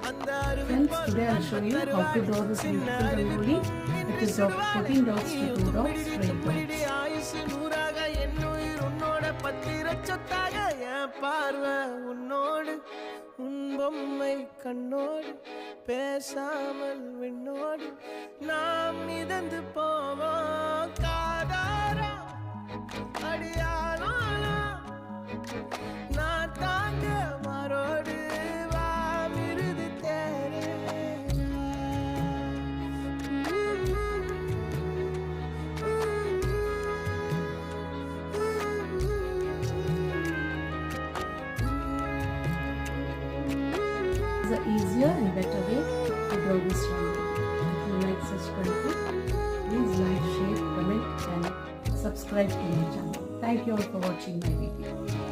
Friends, today I'll show you how to draw this beautiful rangoli. It is of 14 dots to 2 dots, straight dots. பேசாமல் விண்ணோடு நாம் மிதந்து போவோம் காதாரா அடியானாலா நான் தாங்க மாறோடு வா மிருது தேரே Is an easier and better way to draw this rangoli. If you like such content, please like, share, comment and subscribe to my channel. Thank you all for watching my video.